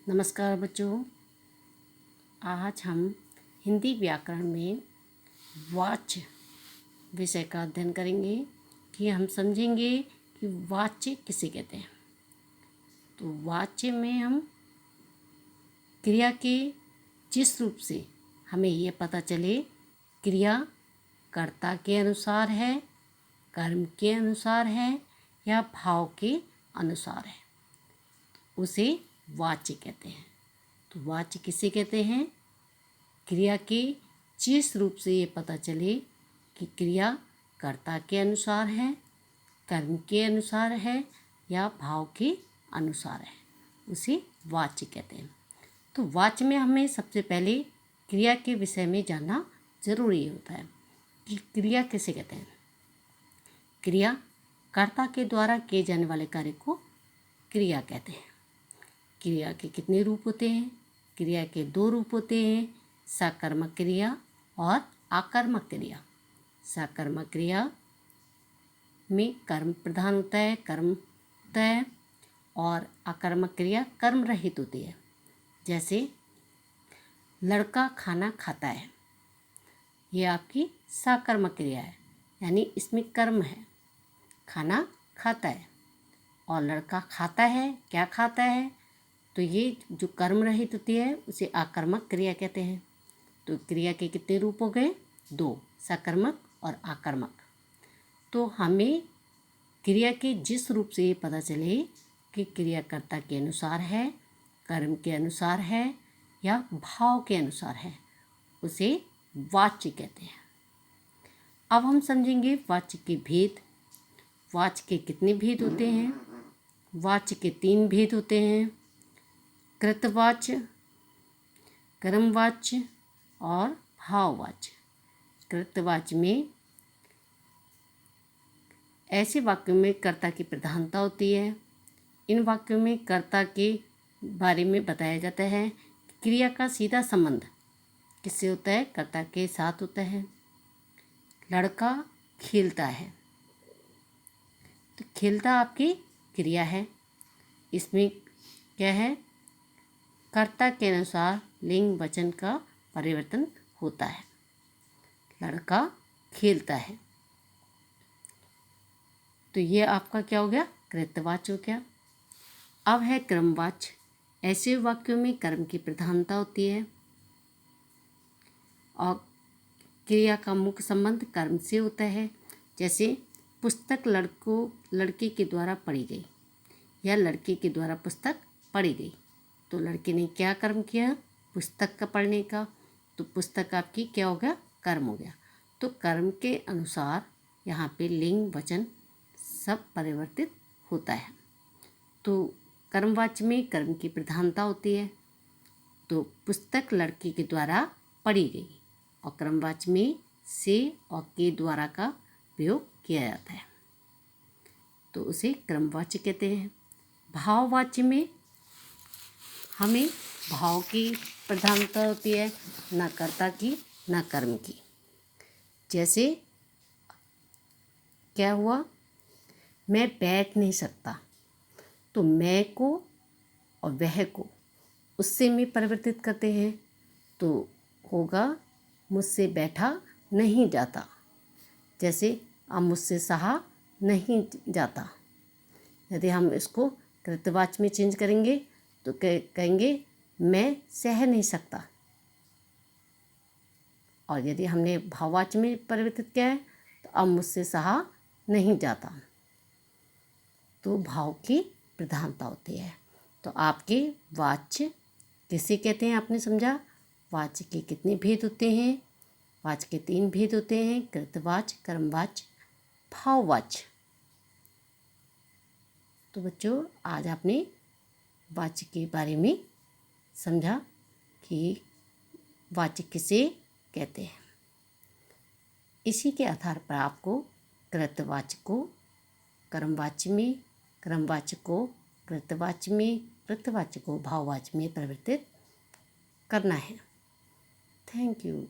नमस्कार बच्चों, आज हम हिंदी व्याकरण में वाच्य विषय का अध्ययन करेंगे कि हम समझेंगे कि वाच्य किसे कहते हैं। तो वाच्य में हम क्रिया के जिस रूप से हमें ये पता चले क्रिया कर्ता के अनुसार है, कर्म के अनुसार है या भाव के अनुसार है, उसे वाच्य कहते हैं। तो वाच्य किसे कहते हैं? क्रिया के जिस रूप से ये पता चले कि क्रिया कर्ता के अनुसार है, कर्म के अनुसार है या भाव के अनुसार है, उसे वाच्य कहते हैं। तो वाच्य में हमें सबसे पहले क्रिया के विषय में जानना जरूरी होता है कि क्रिया किसे कहते हैं। क्रिया कर्ता के द्वारा किए जाने वाले कार्य को क्रिया कहते हैं। क्रिया के कितने रूप होते हैं? क्रिया के 2 रूप होते हैं, सकर्मक क्रिया और आकर्मक क्रिया। सकर्मक क्रिया में कर्म प्रधान होता है, कर्म होता है, और आकर्मक क्रिया कर्म रहित होती है। जैसे लड़का खाना खाता है, ये आपकी सकर्मक क्रिया है, यानी इसमें कर्म है, खाना खाता है। और लड़का खाता है, क्या खाता है? तो ये जो कर्म रहित होती है उसे आकर्मक क्रिया कहते हैं। तो क्रिया के कितने रूप हो गए? 2, सकर्मक और आकर्मक। तो हमें क्रिया के जिस रूप से ये पता चले कि क्रिया कर्ता के अनुसार है, कर्म के अनुसार है या भाव के अनुसार है, उसे वाच्य कहते हैं। अब हम समझेंगे वाच्य के भेद। वाच्य के कितने भेद होते हैं? वाच्य के 3 भेद होते हैं, कृतवाच्य, कर्मवाच्य और भाववाच्य। कृतवाच्य में ऐसे वाक्यों में कर्ता की प्रधानता होती है। इन वाक्यों में कर्ता के बारे में बताया जाता है। क्रिया का सीधा संबंध किससे होता है? कर्ता के साथ होता है। लड़का खेलता है, तो खेलता आपकी क्रिया है। इसमें क्या है? कर्ता के अनुसार लिंग वचन का परिवर्तन होता है। लड़का खेलता है, तो ये आपका क्या हो गया? कृतवाच्य हो गया। अब है क्रमवाच्य। ऐसे वाक्यों में कर्म की प्रधानता होती है और क्रिया का मुख्य संबंध कर्म से होता है। जैसे पुस्तक लड़के के द्वारा पढ़ी गई या लड़के के द्वारा पुस्तक पढ़ी गई, तो लड़के ने क्या कर्म किया? पुस्तक का पढ़ने का। तो पुस्तक आपकी क्या हो गया? कर्म हो गया। तो कर्म के अनुसार यहाँ पे लिंग वचन सब परिवर्तित होता है। तो कर्मवाच्य में कर्म की प्रधानता होती है, तो पुस्तक लड़के के द्वारा पढ़ी गई, और कर्मवाच्य में से और के द्वारा का प्रयोग किया जाता है, तो उसे क्रमवाच्य कहते हैं। भाववाच्य में हमें भाव की प्रधानता होती है, ना कर्ता की ना कर्म की। जैसे क्या हुआ? मैं बैठ नहीं सकता, तो मैं को और वह को उससे में परिवर्तित करते हैं, तो होगा मुझसे बैठा नहीं जाता। जैसे अब मुझसे सहा नहीं जाता। यदि हम इसको कृतवाच्य में चेंज करेंगे तो कहेंगे मैं सह नहीं सकता। और यदि हमने भाववाच्य में परिवर्तित किया है तो अब मुझसे सहा नहीं जाता। तो भाव की प्रधानता होती है। तो आपके वाच्य किसे कहते हैं आपने समझा? वाच्य के कितने भेद होते हैं? वाच्य के 3 भेद होते हैं, कृतवाच्य, कर्मवाच्य, भाववाच्य। तो बच्चों, आज आपने वाच्य के बारे में समझा कि वाच्य किसे कहते हैं। इसी के आधार पर आपको कृतवाच्य को कर्मवाच्य में, क्रमवाच्य को कृतवाच्य में, कृतवाच्य को भाववाच्य में परिवर्तित करना है। Thank you.